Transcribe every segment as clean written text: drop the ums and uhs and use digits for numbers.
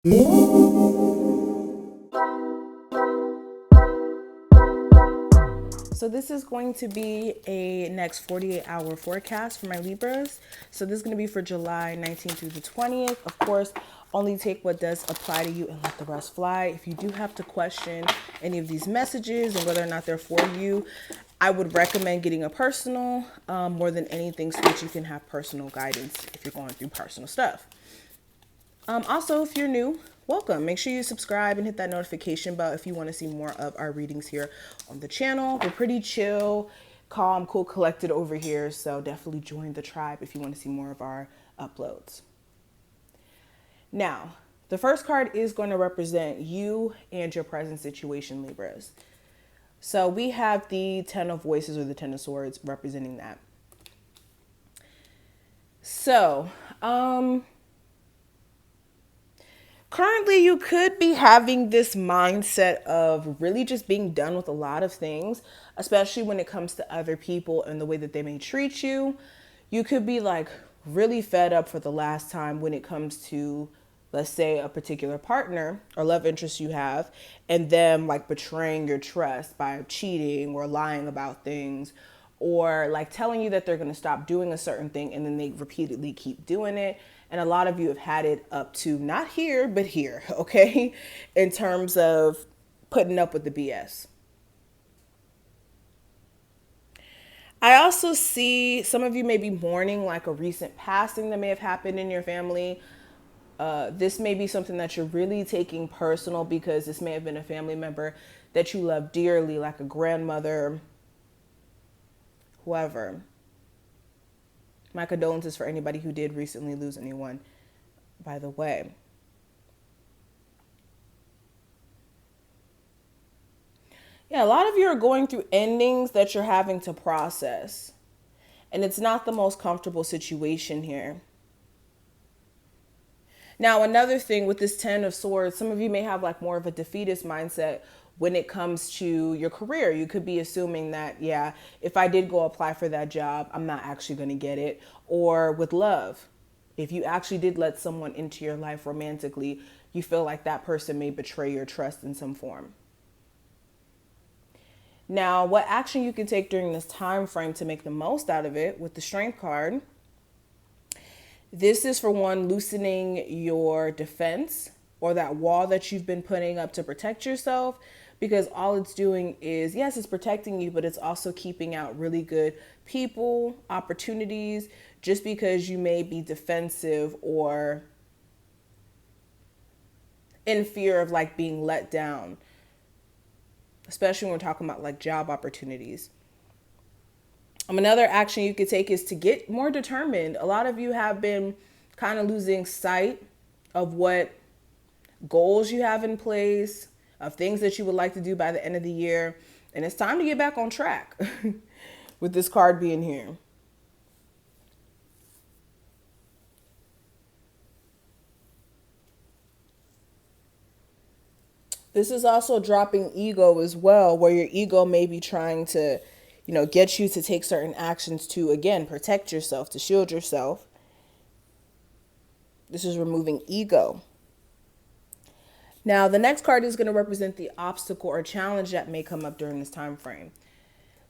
So this is going to be a next 48-hour forecast for my Libras. So this is going to be for July 19th through the 20th. Of course, only take what does apply to you and let the rest fly. If you do have to question any of these messages and whether or not they're for you, I would recommend getting a personal more than anything, so that you can have personal guidance if you're going through personal stuff. Also, if you're new, welcome. Make sure you subscribe and hit that notification bell if you want to see more of our readings here on the channel. We're pretty chill, calm, cool, collected over here. So definitely join the tribe if you want to see more of our uploads. Now, the first card is going to represent you and your present situation, Libras. So we have the Ten of Voices, or the Ten of Swords, representing that. So, currently, you could be having this mindset of really just being done with a lot of things, especially when it comes to other people and the way that they may treat you. You could be like really fed up for the last time when it comes to, let's say, a particular partner or love interest you have, and them like betraying your trust by cheating or lying about things, or like telling you that they're going to stop doing a certain thing and then they repeatedly keep doing it. And a lot of you have had it up to not here, but here, okay? In terms of putting up with the BS. I also see some of you may be mourning like a recent passing that may have happened in your family. This may be something that you're really taking personal, because this may have been a family member that you love dearly, like a grandmother, whoever. My condolences for anybody who did recently lose anyone, by the way. Yeah, a lot of you are going through endings that you're having to process. And it's not the most comfortable situation here. Now, another thing with this Ten of Swords, some of you may have like more of a defeatist mindset when it comes to your career. You could be assuming that, yeah, if I did go apply for that job, I'm not actually going to get it. Or with love, if you actually did let someone into your life romantically, you feel like that person may betray your trust in some form. Now, what action you can take during this time frame to make the most out of it with the Strength card. This is for one, loosening your defense or that wall that you've been putting up to protect yourself, because all it's doing is, yes, it's protecting you, but it's also keeping out really good people, opportunities, just because you may be defensive or in fear of like being let down, especially when we're talking about like job opportunities. Another action you could take is to get more determined. A lot of you have been kind of losing sight of what goals you have in place, of things that you would like to do by the end of the year. And it's time to get back on track with this card being here. This is also dropping ego as well, where your ego may be trying to, get you to take certain actions to, again, protect yourself, to shield yourself. This is removing ego. Now, the next card is going to represent the obstacle or challenge that may come up during this time frame.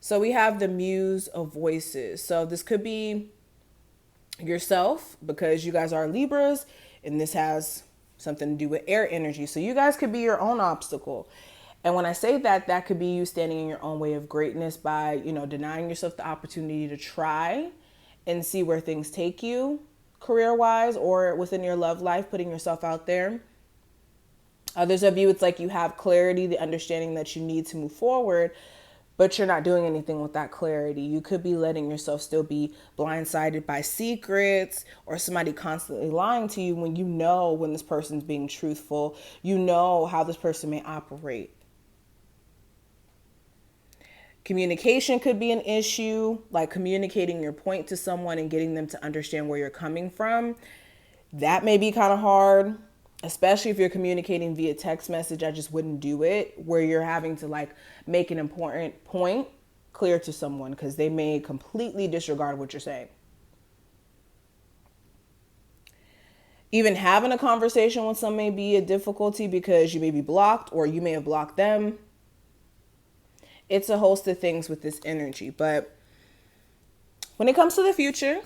So we have the Muse of Voices. So this could be yourself, because you guys are Libras, and this has something to do with air energy. So you guys could be your own obstacle. And when I say that, that could be you standing in your own way of greatness by, denying yourself the opportunity to try and see where things take you career-wise or within your love life, putting yourself out there. Others of you, it's like you have clarity, the understanding that you need to move forward, but you're not doing anything with that clarity. You could be letting yourself still be blindsided by secrets or somebody constantly lying to you when you know when this person's being truthful. You know how this person may operate. Communication could be an issue, like communicating your point to someone and getting them to understand where you're coming from. That may be kind of hard, especially if you're communicating via text message. I just wouldn't do it where you're having to like make an important point clear to someone, because they may completely disregard what you're saying. Even having a conversation with some may be a difficulty because you may be blocked or you may have blocked them. It's a host of things with this energy. But when it comes to the future,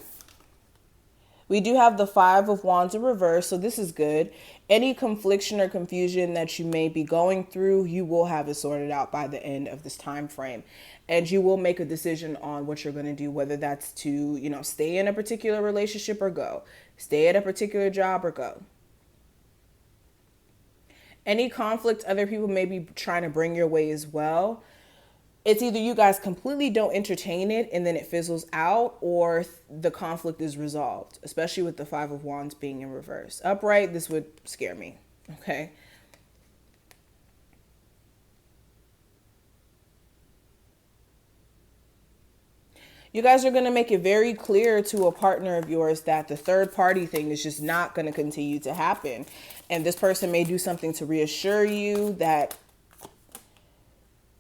we do have the 5 of Wands in reverse, so this is good. Any confliction or confusion that you may be going through, you will have it sorted out by the end of this time frame. And you will make a decision on what you're going to do, whether that's to, stay in a particular relationship or go. Stay at a particular job or go. Any conflict other people may be trying to bring your way as well. It's either you guys completely don't entertain it and then it fizzles out, or the conflict is resolved, especially with the 5 of Wands being in reverse. Upright, this would scare me, okay? You guys are going to make it very clear to a partner of yours that the third party thing is just not going to continue to happen. And this person may do something to reassure you that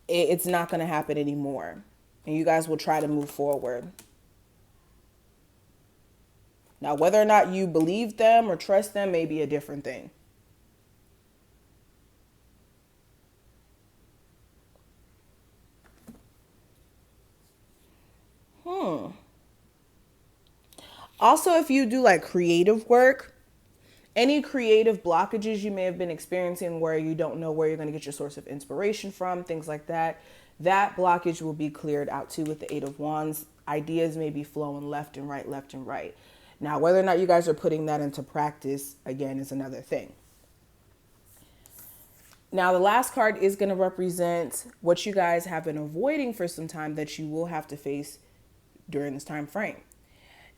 it's not going to happen anymore. And you guys will try to move forward. Now, whether or not you believe them or trust them may be a different thing. Also, if you do like creative work, any creative blockages you may have been experiencing where you don't know where you're going to get your source of inspiration from, things like that, that blockage will be cleared out too with the 8 of Wands. Ideas may be flowing left and right, left and right. Now, whether or not you guys are putting that into practice, again, is another thing. Now, the last card is going to represent what you guys have been avoiding for some time that you will have to face during this time frame.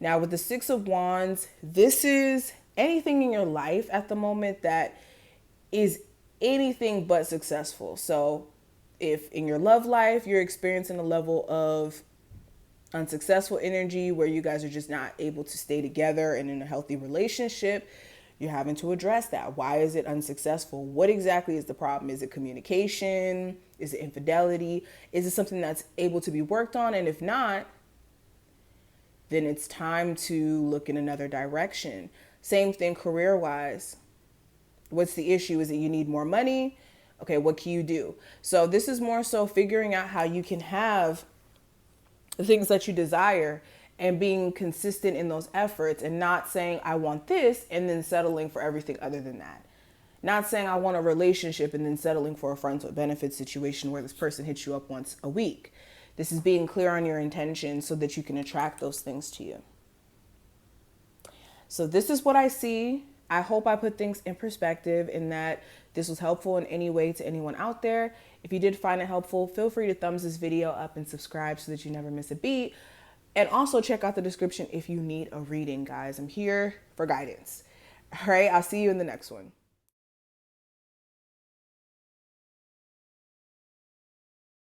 Now, with the 6 of Wands, this is anything in your life at the moment that is anything but successful. So if in your love life, you're experiencing a level of unsuccessful energy where you guys are just not able to stay together and in a healthy relationship, you're having to address that. Why is it unsuccessful? What exactly is the problem? Is it communication? Is it infidelity? Is it something that's able to be worked on? And if not, then it's time to look in another direction. Same thing career-wise. What's the issue? Is it you need more money? Okay, what can you do? So this is more so figuring out how you can have the things that you desire and being consistent in those efforts and not saying, I want this, and then settling for everything other than that. Not saying I want a relationship and then settling for a friends with benefits situation where this person hits you up once a week. This is being clear on your intentions so that you can attract those things to you. So this is what I see. I hope I put things in perspective and that this was helpful in any way to anyone out there. If you did find it helpful, feel free to thumbs this video up and subscribe so that you never miss a beat. And also check out the description if you need a reading, guys. I'm here for guidance. All right, I'll see you in the next one.